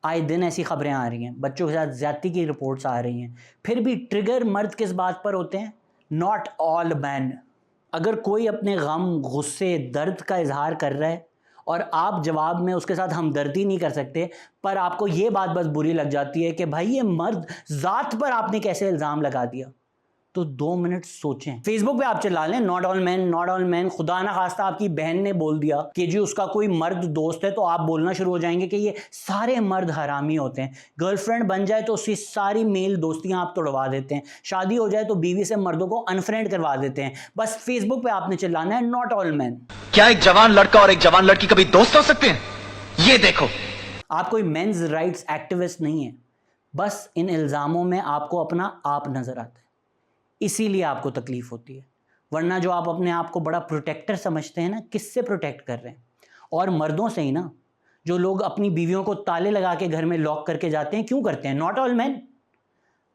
आए दिन ऐसी खबरें आ रही हैं, बच्चों के साथ ज्यादती की रिपोर्ट्स आ रही हैं। फिर भी ट्रिगर मर्द किस बात पर होते हैं? Not all man. अगर कोई अपने गम, गुस्से, दर्द का इजहार कर रहा है और आप जवाब में उसके साथ हमदर्दी नहीं कर सकते, पर आपको ये बात बस बुरी लग जाती है कि भाई ये मर्द जात पर आपने कैसे इल्ज़ाम लगा दिया, तो 2 मिनट सोचें। फेसबुक पे आप चला लें not all man, not all man. खुदा ना खास्ता आपकी बहन ने बोल दिया कि जी उसका कोई मर्द दोस्त है, तो आप बोलना शुरू हो जाएंगे कि ये सारे मर्द हरामी होते हैं। गर्लफ्रेंड बन जाए तो उसकी सारी मेल दोस्तियां आप तोड़वा देते हैं। शादी हो जाए तो बीवी से मर्दों को अनफ्रेंड करवा देते हैं। बस फेसबुक पे आपने चिल्लाना है नॉट ऑल मैन। क्या एक जवान लड़का और एक जवान लड़की कभी दोस्त हो सकते हैं? ये देखो, आप कोई मेंस राइट्स एक्टिविस्ट नहीं है, बस इन इल्ज़ामों में आपको अपना आप नजर आता है, इसीलिए आपको तकलीफ होती है। वरना जो आप अपने आप को बड़ा प्रोटेक्टर समझते हैं ना, किससे प्रोटेक्ट कर रहे हैं? और मर्दों से ही ना। जो लोग अपनी बीवियों को ताले लगा के घर में लॉक करके जाते हैं, क्यों करते हैं? Not all man.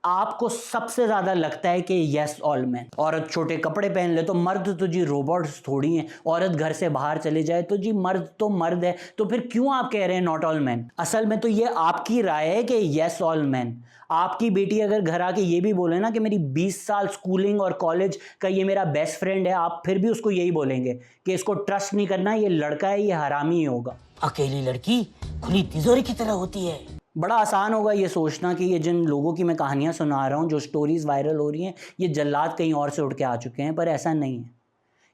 आपको सबसे ज्यादा लगता है कि यस ऑल मैन। औरत छोटे कपड़े पहन ले तो मर्द तो जी रोबोट्स थोड़ी हैं। औरत घर से बाहर चले जाए तो जी मर्द तो मर्द है। तो फिर क्यों आप कह रहे हैं नॉट ऑल मैन? असल में तो ये आपकी राय है कि यस ऑल मैन। आपकी बेटी अगर घर आके ये भी बोले ना कि मेरी 20 साल स्कूलिंग और कॉलेज का ये मेरा बेस्ट फ्रेंड है, आप फिर भी उसको यही बोलेंगे कि इसको ट्रस्ट नहीं करना, ये लड़का है, ये हरामी ही होगा। अकेली लड़की खुली तिजोरी की तरह होती है। बड़ा आसान होगा ये सोचना कि ये जिन लोगों की मैं कहानियां सुना रहा हूँ, जो स्टोरीज वायरल हो रही हैं, ये जल्लाद कहीं और से उठ के आ चुके हैं, पर ऐसा नहीं है।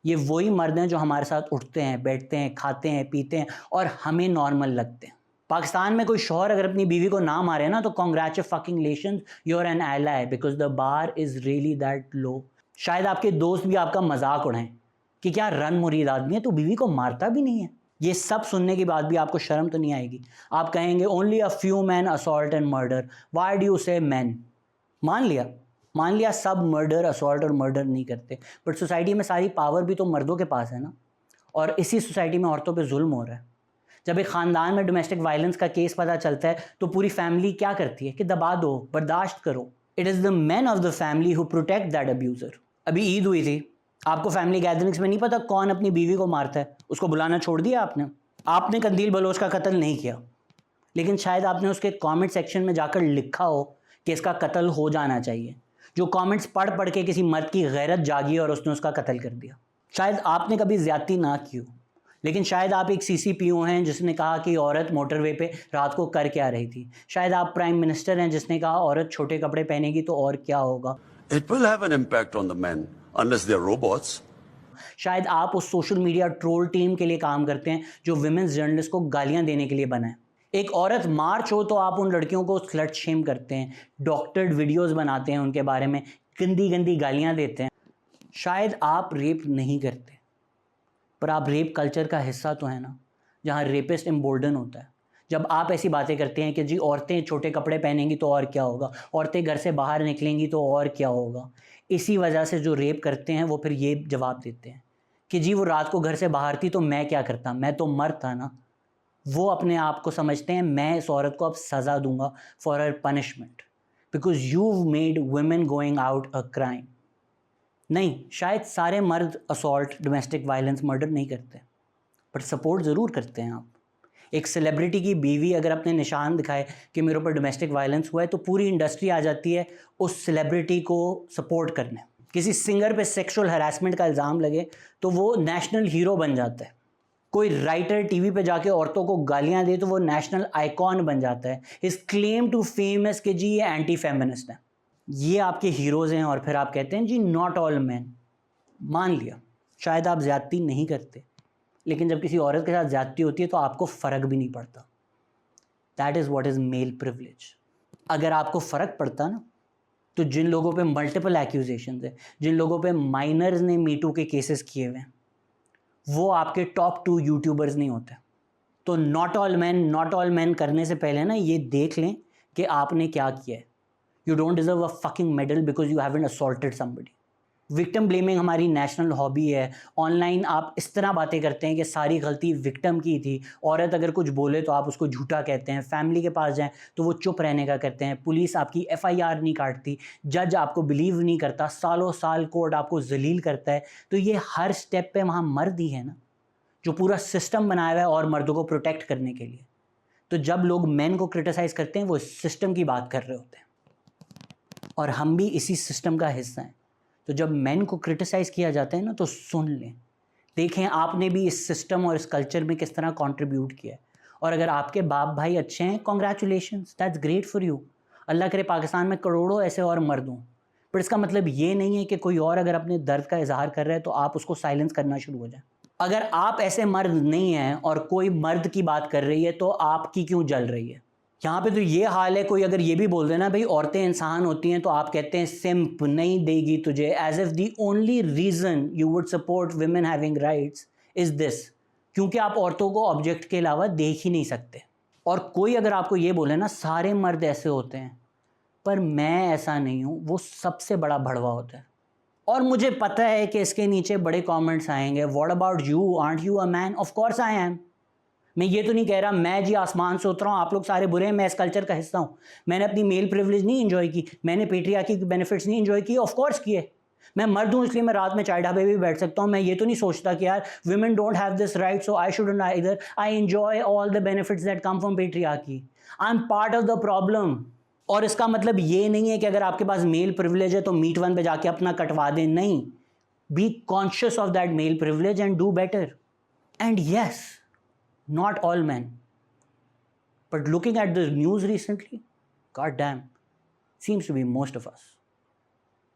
ये वही मर्द हैं जो हमारे साथ उठते हैं, बैठते हैं, खाते हैं, पीते हैं और हमें नॉर्मल लगते हैं। पाकिस्तान में कोई शौहर अगर अपनी बीवी को ना मारे ना, तो congratulation, you are an ally, because the bar is really that low. शायद आपके दोस्त भी आपका मजाक उड़ाएं कि क्या रन मुरीद आदमी है, तो बीवी को मारता भी नहीं है। ये सब सुनने के बाद भी आपको शर्म तो नहीं आएगी? आप कहेंगे only a few man assault and murder, why do you से मैन? मान लिया सब मर्डर, असॉल्ट और मर्डर नहीं करते, बट सोसाइटी में सारी पावर भी तो मर्दों के पास है ना। और इसी सोसाइटी में औरतों पे जुल्म हो रहा है। जब एक खानदान में डोमेस्टिक वायलेंस का केस पता चलता है तो पूरी फैमिली क्या करती है कि दबा दो, बर्दाश्त करो। It is the man of the family who protect that abuser. अभी ईद हुई थी, आपको फैमिली गैदरिंग्स में नहीं पता कौन अपनी बीवी को मारता है, उसको बुलाना छोड़ दिया आपने कंदील बलोच का कत्ल नहीं किया, लेकिन शायद आपने उसके कमेंट सेक्शन में जाकर लिखा हो कि इसका कत्ल हो जाना चाहिए। जो कमेंट्स पढ़ पढ़ के किसी मर्द की गैरत जागी और उसने उसका कत्ल कर दिया। शायद आपने कभी ज्यादती ना की हो, लेकिन शायद आप एक सीसीपीओ हैं जिसने कहा कि औरत मोटरवे पे रात को कर क्या रही थी। शायद आप प्राइम मिनिस्टर हैं जिसने कहा औरत छोटे कपड़े पहनेगी तो और क्या होगा। It will have an impact on the men unless they're robots. शायद आप उस सोशल मीडिया ट्रोल टीम के लिए काम करते हैं जो विमेंस जर्नलिस्ट को गालियां देने के लिए बना है। एक औरत मार्च हो तो आप उन लड़कियों को स्लट शेम करते हैं, डॉक्टर्ड वीडियोस बनाते हैं, उनके बारे में गंदी गंदी गालियां देते हैं। शायद आप रेप नहीं करते, पर आप रेप कल्चर का हिस्सा तो है ना, जहाँ रेपिस्ट एम्बोल्डन होता है। जब आप ऐसी बातें करते हैं कि जी औरतें छोटे कपड़े पहनेंगी तो और क्या होगा, औरतें घर से बाहर निकलेंगी तो और क्या होगा, इसी वजह से जो रेप करते हैं वो फिर ये जवाब देते हैं कि जी वो रात को घर से बाहर थी तो मैं क्या करता, मैं तो मर्द था ना। वो अपने आप को समझते हैं मैं इस औरत को अब सज़ा दूंगा for her punishment because you made women going out a crime. नहीं, शायद सारे मर्द असॉल्ट, डोमेस्टिक वायलेंस, मर्डर नहीं करते, बट सपोर्ट ज़रूर करते हैं आप। एक सेलिब्रिटी की बीवी अगर अपने निशान दिखाए कि मेरे ऊपर डोमेस्टिक वायलेंस हुआ है, तो पूरी इंडस्ट्री आ जाती है उस सेलिब्रिटी को सपोर्ट करने। किसी सिंगर पे सेक्सुअल हरासमेंट का इल्ज़ाम लगे तो वो नेशनल हीरो बन जाता है। कोई राइटर टीवी पे जाके औरतों को गालियां दे तो वो नेशनल आइकॉन बन जाता है। His claim to fame is कि जी ये एंटी फेमिनिस्ट है। ये आपके हीरोज़ हैं और फिर आप कहते हैं जी नॉट ऑल मैन। मान लिया शायद आप ज़्यादती नहीं करते, लेकिन जब किसी औरत के साथ ज़्यादती होती है तो आपको फ़र्क भी नहीं पड़ता। That is what is mail privilege. अगर आपको फ़र्क पड़ता ना, तो जिन लोगों पे मल्टीपल एक्यूजेशंस है, जिन लोगों पे माइनर्स ने मीटू के केसेस किए हुए हैं, वो आपके टॉप 2 यूट्यूबर्स नहीं होते। तो नॉट ऑल मैन करने से पहले ना ये देख लें कि आपने क्या किया है। You don't deserve a fucking medal because you haven't assaulted somebody. Victim blaming हमारी नेशनल हॉबी है। ऑनलाइन आप इस तरह बातें करते हैं कि सारी गलती विक्टिम की थी। औरत अगर कुछ बोले तो आप उसको झूठा कहते हैं। फैमिली के पास जाएं तो वो चुप रहने का करते हैं। पुलिस आपकी FIR नहीं काटती। जज आपको बिलीव नहीं करता। सालों साल कोर्ट आपको जलील करता है। तो ये हर स्टेप पे वहाँ मर्द ही है ना, जो पूरा सिस्टम बनाया हुआ है और मर्दों को प्रोटेक्ट करने के लिए। तो जब लोग मेन को क्रिटिसाइज करते हैं वो सिस्टम की बात कर रहे होते हैं, और हम भी इसी सिस्टम का हिस्सा हैं। तो जब मेन को क्रिटिसाइज किया जाता है ना, तो सुन लें, देखें आपने भी इस सिस्टम और इस कल्चर में किस तरह कंट्रीब्यूट किया है। और अगर आपके बाप भाई अच्छे हैं, congratulations, that's great for you. Allah करे पाकिस्तान में करोड़ों ऐसे और मर्द हों। पर इसका मतलब ये नहीं है कि कोई और अगर अपने दर्द का इजहार कर रहा है तो आप उसको साइलेंस करना शुरू हो जाए। अगर आप ऐसे मर्द नहीं हैं और कोई मर्द की बात कर रही है तो आपकी क्यों जल रही है? यहाँ पे तो ये हाल है, कोई अगर ये भी बोल देना भाई औरतें इंसान होती हैं, तो आप कहते हैं सिंप नहीं देगी तुझे, as if the only reason you would support women having rights is this, क्योंकि आप औरतों को ऑब्जेक्ट के अलावा देख ही नहीं सकते। और कोई अगर आपको ये बोले ना सारे मर्द ऐसे होते हैं, पर मैं ऐसा नहीं हूँ, वो सबसे बड़ा भड़वा होता है। और मुझे पता है कि इसके नीचे बड़े कमेंट्स आएंगे, what about you, aren't you a man? Of course I am. मैं ये तो नहीं कह रहा मैं जी आसमान से उतरा हूँ, आप लोग सारे बुरे हैं, मैं इस कल्चर का हिस्सा हूँ। मैंने अपनी मेल प्रिविलेज नहीं इंजॉय की, मैंने पेट्रियार्की की बेनिफिट्स नहीं इंजॉय की, ऑफ कोर्स किए। मैं मर्द हूँ इसलिए मैं रात में चाय ढाबे भी बैठ सकता हूँ। मैं ये तो नहीं सोचता कि यार women don't have this right so I shouldn't either. I enjoy all the benefits that come from patriarchy. I'm part of the problem. और इसका मतलब ये नहीं है कि अगर आपके पास मेल प्रिविलेज है तो मीट वन पे जाके अपना कटवा दें, नहीं। Be conscious of that mail privilege and do better. And yes, not all men, but looking at the news recently, god damn, seems to be most of us.